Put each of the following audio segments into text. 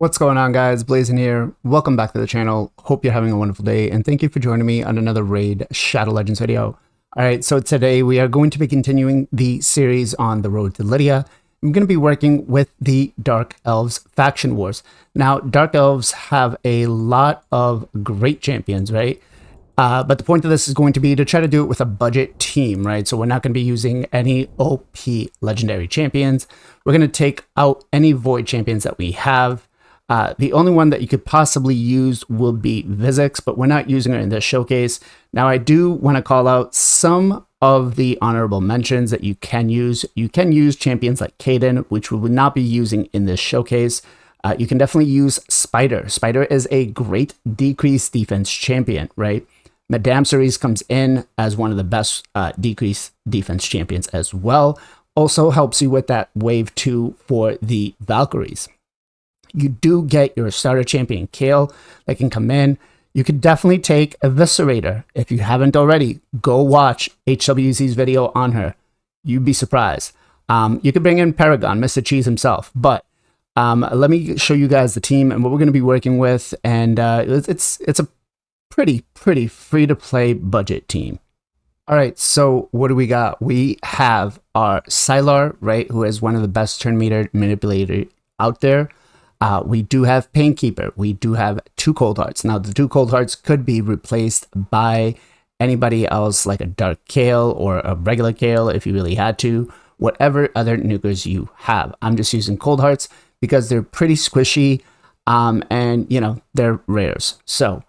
What's going on, guys? Blazing here. Welcome back to the channel. Hope you're having a wonderful day, and thank you for joining me on another Raid Shadow Legends video. Alright, so today we are going to be continuing the series on the road to Lydia. I'm going to be working with the Dark Elves faction wars. Now, Dark Elves have a lot of great champions, right? But the point of this is going to be to try to do it with a budget team, right? So we're not going to be using any OP legendary champions. We're going to take out any void champions that we have. The only one that you could possibly use will be Vizix, but we're not using it in this showcase. Now, I do want to call out some of the honorable mentions that you can use. You can use champions like Kaden, which we would not be using in this showcase. You can definitely use Spider. Spider is a great decreased defense champion, right? Madame Cerise comes in as one of the best decreased defense champions as well. Also helps you with that wave 2 for the Valkyries. You do get your starter champion, Kale, that can come in. You could definitely take Eviscerator. If you haven't already, go watch HWZ's video on her. You'd be surprised. You could bring in Paragon, Mr. Cheese himself. But let me show you guys the team and what we're going to be working with. And it's a pretty free-to-play budget team. All right, so what do we got? We have our Sylar, right, who is one of the best turn meter manipulators out there. We do have Painkeeper. We do have 2 Cold Hearts. Now, the 2 Cold Hearts could be replaced by anybody else, like a Dark Kale or a regular Kale if you really had to. Whatever other nukers you have. I'm just using Cold Hearts because they're pretty squishy and, you know, they're rares. So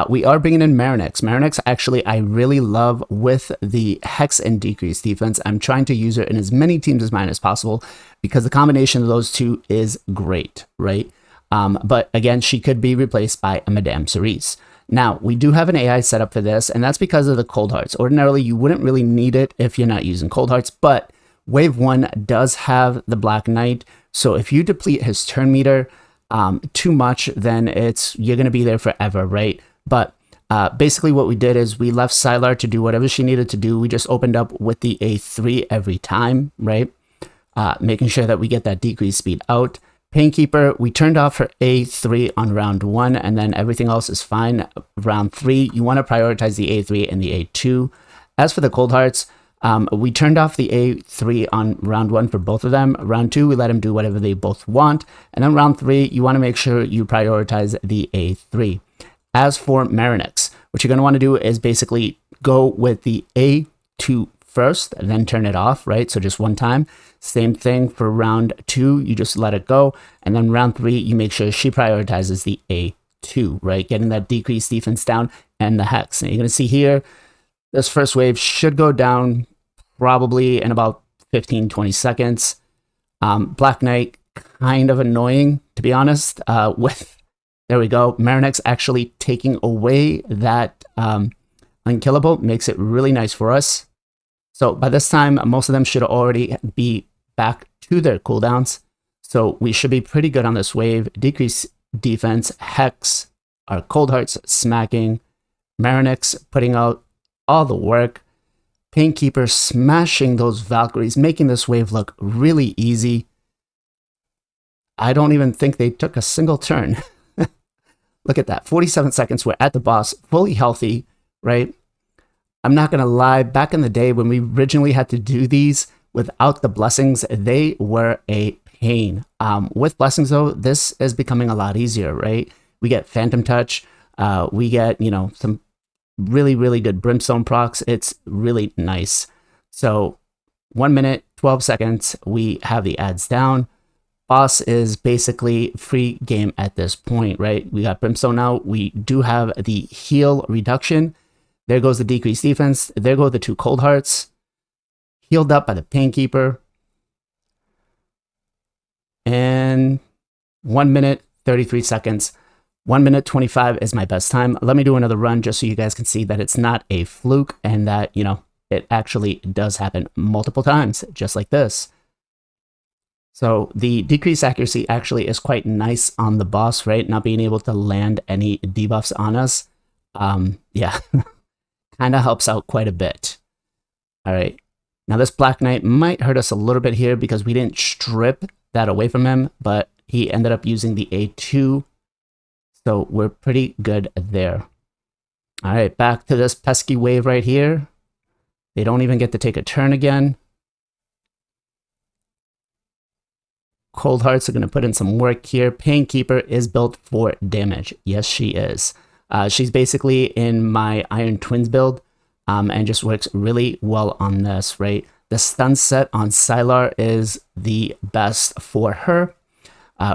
we are bringing in Marinix. Marinix, actually, I really love with the Hex and Decrease defense. I'm trying to use her in as many teams as mine as possible because the combination of those two is great, right? But again, she could be replaced by a Madame Cerise. Now, we do have an AI setup for this, and that's because of the Cold Hearts. Ordinarily, you wouldn't really need it if you're not using Cold Hearts, but Wave 1 does have the Black Knight, so if you deplete his turn meter too much, then you're going to be there forever, right? But basically what we did is we left Sylar to do whatever she needed to do. We just opened up with the A3 every time, right? Making sure that we get that decreased speed out. Painkeeper, we turned off her A3 on round 1, and then everything else is fine. Round 3, you want to prioritize the A3 and the A2. As for the Cold Hearts, we turned off the A3 on round 1 for both of them. Round 2, we let them do whatever they both want. And then round 3, you want to make sure you prioritize the A3. As for Marinix, what you're going to want to do is basically go with the A2 first and then turn it off, right? So just one time. Same thing for round 2, you just let it go. And then round 3, you make sure she prioritizes the A2, right? Getting that decreased defense down and the Hex. And you're going to see here, this first wave should go down probably in about 15-20 seconds. Black Knight, kind of annoying, to be honest, there we go. Marinix actually taking away that unkillable makes it really nice for us. So by this time, most of them should already be back to their cooldowns. So we should be pretty good on this wave. Decrease defense, Hex, our Cold Hearts smacking, Marinix putting out all the work, Painkeeper smashing those Valkyries, making this wave look really easy. I don't even think they took a single turn. Look at that, 47 seconds, we're at the boss, fully healthy, right? I'm not going to lie, back in the day when we originally had to do these without the blessings, they were a pain. With blessings, though, this is becoming a lot easier, right? We get Phantom Touch, we get, you know, some really good Brimstone procs. It's really nice. So 1 minute, 12 seconds, we have the ads down. Boss is basically free game at this point, right? We got Brimstone out. We do have the heal reduction. There goes the decreased defense. There go the 2 Cold Hearts. Healed up by the Painkeeper. And 1 minute, 33 seconds. 1 minute, 25 is my best time. Let me do another run just so you guys can see that it's not a fluke and that, you know, it actually does happen multiple times, just like this. So the decreased accuracy actually is quite nice on the boss, right? Not being able to land any debuffs on us. Yeah, kind of helps out quite a bit. All right. Now this Black Knight might hurt us a little bit here because we didn't strip that away from him, but He ended up using the A2, so we're pretty good there. All right, back to this pesky wave right here. They don't even get to take a turn again. Cold Hearts are going to put in some work here. Painkeeper is built for damage. Yes, she is. She's basically in my Iron Twins build, and just works really well on this, right? The stun set on Sylar is the best for her.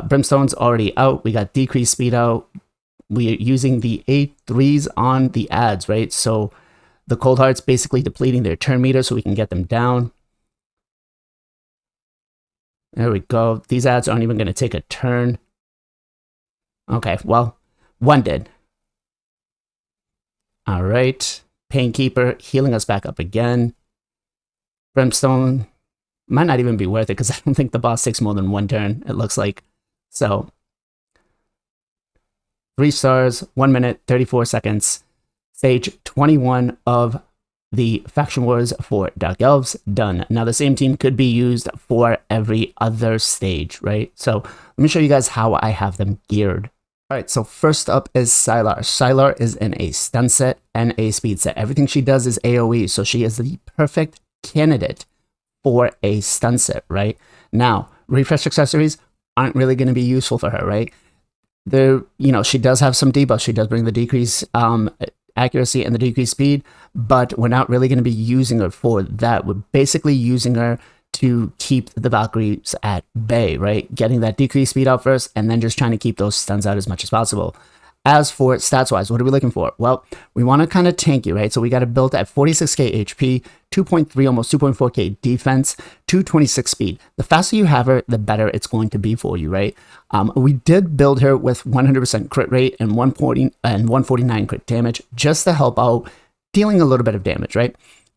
Brimstone's already out. We got decreased speed out. We're using the A3s on the ads, right? So the Cold Hearts basically depleting their turn meter so we can get them down. There we go. These ads aren't even going to take a turn. Okay, well, one did. All right. Painkeeper healing us back up again. Brimstone might not even be worth it because I don't think the boss takes more than one turn, it looks like. So, 3 stars, 1 minute, 34 seconds. Stage 21 of the Faction Wars for Dark Elves, done. Now, the same team could be used for every other stage, right? So, let me show you guys how I have them geared. All right, so first up is Sylar. Sylar is in a stun set and a speed set. Everything she does is AoE, so she is the perfect candidate for a stun set, right? Now, refresh accessories aren't really going to be useful for her, right? She does have some debuffs. She does bring the decrease accuracy and the decreased speed, but we're not really going to be using her for that. We're basically using her to keep the Valkyries at bay, right? Getting that decreased speed out first, and then just trying to keep those stuns out as much as possible. As for stats-wise, what are we looking for? Well, we want to kind of tank you, right? So we got to build at 46k HP, 2.3, almost 2.4k defense, 226 speed. The faster you have her, the better it's going to be for you, right? We did build her with 100% crit rate and 149 crit damage, just to help out dealing a little bit of damage, right?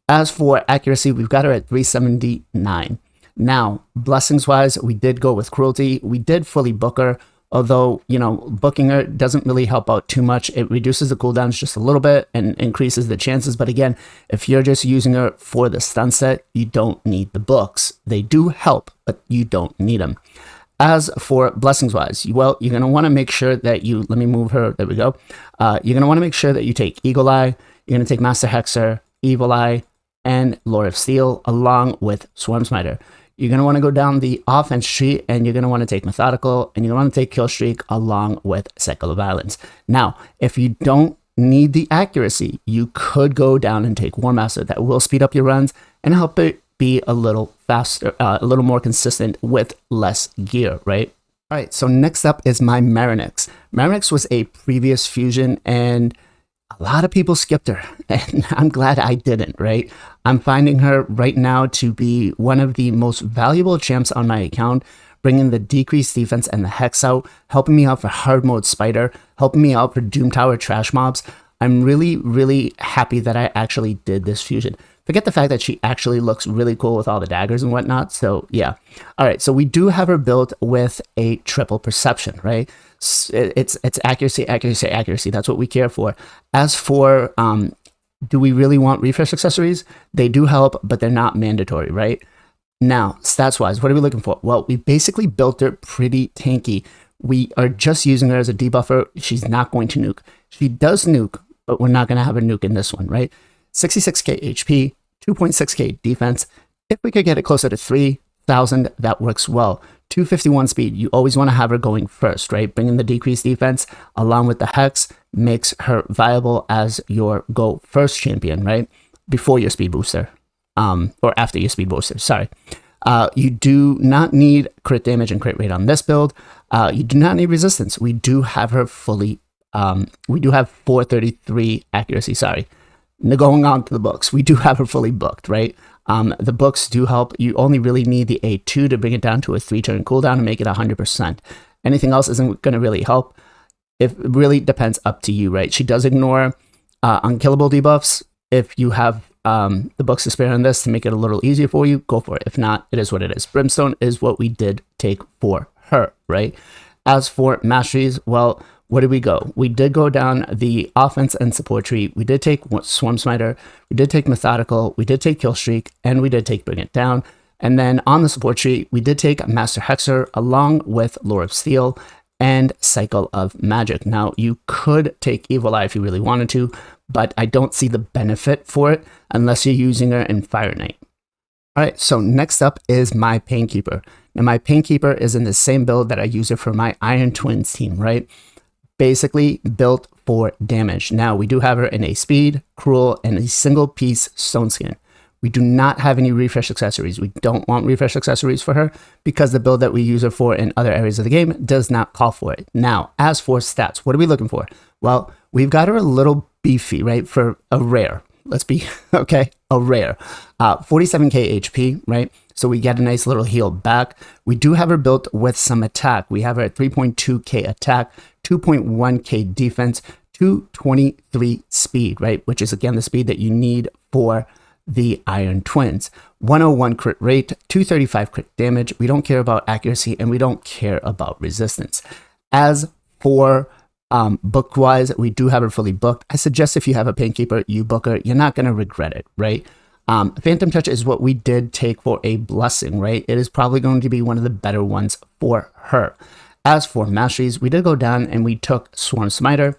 As for accuracy, we've got her at 379. Now, blessings-wise, we did go with cruelty. We did fully book her. Although, booking her doesn't really help out too much. It reduces the cooldowns just a little bit and increases the chances. But again, if you're just using her for the stun set, you don't need the books. They do help, but you don't need them. As for blessings-wise, well, you're going to want to make sure that let me move her, there we go. You're going to want to make sure that you take Eagle Eye, you're going to take Master Hexer, Evil Eye, and Lord of Steel, along with Swarm Smiter. You're going to want to go down the offense tree, and you're going to want to take Methodical, and you're going to want to take Kill Streak along with Cycle of Violence. Now, if you don't need the accuracy, you could go down and take War Master. That will speed up your runs and help it be a little faster, a little more consistent with less gear, right? All right, so next up is my Marinix. Marinix was a previous fusion, and a lot of people skipped her, and I'm glad I didn't, right? I'm finding her right now to be one of the most valuable champs on my account, bringing the decreased defense and the Hex out, helping me out for hard mode Spider, helping me out for Doom Tower trash mobs. I'm really, really happy that I actually did this fusion. Forget the fact that she actually looks really cool with all the daggers and whatnot. So yeah. All right. So we do have her built with a triple perception, right? It's accuracy, accuracy, accuracy. That's what we care for. As for, do we really want refresh accessories? They do help, but they're not mandatory, right? Now, stats-wise, what are we looking for? Well, we basically built her pretty tanky. We are just using her as a debuffer. She's not going to nuke. She does nuke, but we're not going to have a nuke in this one, right? 66k HP, 2.6k defense. If we could get it closer to 3,000, that works well. 251 speed, you always want to have her going first, right? Bringing the decreased defense along with the Hex makes her viable as your go first champion, right? Before your speed booster, or after your speed booster, sorry. You do not need crit damage and crit rate on this build. You do not need resistance. We do have her fully, we do have 433 accuracy, sorry. Going on to the books, we do have her fully booked, right? The books do help. You only really need the A2 to bring it down to a 3-turn cooldown and make it 100%. Anything else isn't going to really help. It really depends up to you, right? She does ignore unkillable debuffs. If you have the books to spare on this to make it a little easier for you, go for it. If not, it is what it is. Brimstone is what we did take for her, right? As for masteries, well, where did we go? We did go down the offense and support tree. We did take Swarm Smiter. We did take Methodical. We did take Kill Streak. And we did take Bring It Down. And then on the support tree, we did take Master Hexer along with Lore of Steel and Cycle of Magic. Now, you could take Evil Eye if you really wanted to, but I don't see the benefit for it unless you're using her in Fire Knight. All right, so next up is my Painkeeper. Now, my Painkeeper is in the same build that I use it for my Iron Twins team, right? Basically built for damage. Now, we do have her in a speed, cruel, and a single piece stone skin. We do not have any refresh accessories. We don't want refresh accessories for her because the build that we use her for in other areas of the game does not call for it. Now, as for stats, what are we looking for? Well, we've got her a little beefy, right? For a rare. Let's be, okay, a rare. 47k HP, right? So we get a nice little heal back. We do have her built with some attack. We have her at 3.2k attack, 2.1k defense, 223 speed, right? Which is, again, the speed that you need for the Iron Twins. 101 crit rate, 235 crit damage. We don't care about accuracy and we don't care about resistance. As for book wise, we do have her fully booked. I suggest if you have a Painkeeper, you book her. You're not going to regret it, right? Phantom Touch is what we did take for a blessing, right? It is probably going to be one of the better ones for her. As for masteries, we did go down and we took Swarm Smiter.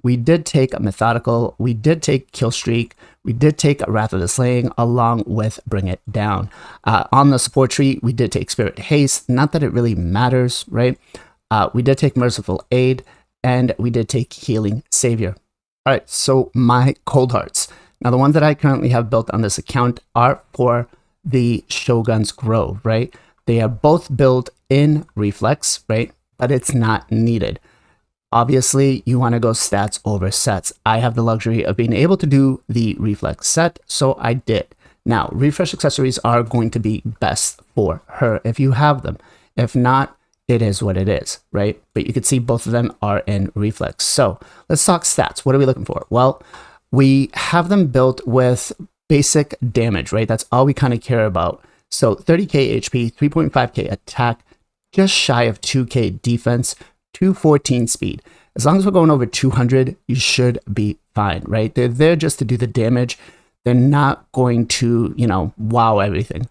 We did take a Methodical, we did take Kill Streak, we did take Wrath of the Slaying along with Bring It Down. On the support tree, we did take Spirit Haste, not that it really matters, right? We did take Merciful Aid, and we did take Healing Savior. All right, so my Cold Hearts. Now, the ones that I currently have built on this account are for the Shogun's Grove, right? They are both built in Reflex, right? But it's not needed. Obviously, you want to go stats over sets. I have the luxury of being able to do the Reflex set, so I did. Now, refresh accessories are going to be best for her if you have them. If not, it is what it is, right? But you can see both of them are in Reflex. So let's talk stats. What are we looking for? Well, we have them built with basic damage, right? That's all we kind of care about. So 30k HP, 3.5k attack, just shy of 2k defense, 214 speed. As long as we're going over 200, you should be fine, right? They're there just to do the damage. They're not going to, wow everything.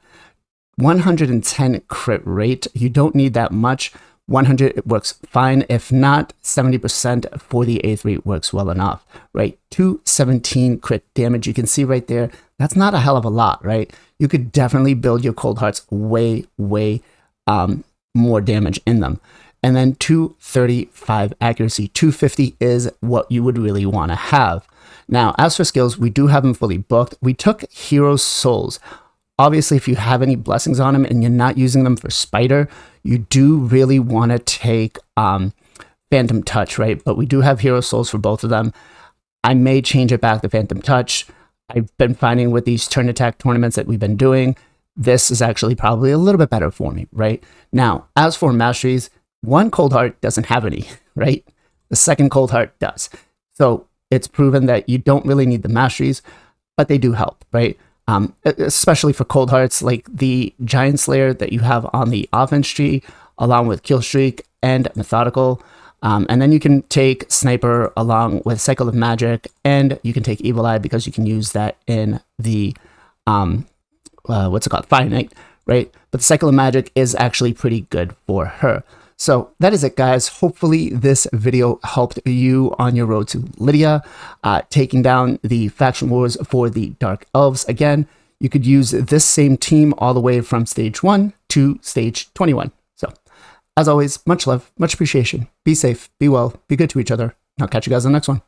110 crit rate. You don't need that much. 100, it works fine. If not, 70% for the A3 works well enough, right? 217 crit damage. You can see right there, that's not a hell of a lot, right? You could definitely build your Cold Hearts way more damage in them. And then 235 accuracy. 250 is what you would really want to have. Now, as for skills, we do have them fully booked. We took Hero Souls. Obviously, if you have any blessings on them and you're not using them for Spider, you do really want to take Phantom Touch, right? But we do have Hero Souls for both of them. I may change it back to Phantom Touch. I've been finding with these turn attack tournaments that we've been doing, this is actually probably a little bit better for me, right? Now, as for masteries, one Cold Heart doesn't have any, right? The second Cold Heart does. So it's proven that you don't really need the masteries, but they do help, right? Especially for Cold Hearts, like the Giant Slayer that you have on the offense tree, along with Kill Streak and Methodical. And then you can take Sniper along with Cycle of Magic, and you can take Evil Eye because you can use that in the, Fire Knight, right? But the Cycle of Magic is actually pretty good for her. So that is it, guys. Hopefully this video helped you on your road to Lydia, taking down the faction wars for the Dark Elves. Again, you could use this same team all the way from stage 1 to stage 21. So as always, much love, much appreciation. Be safe, be well, be good to each other. I'll catch you guys on the next one.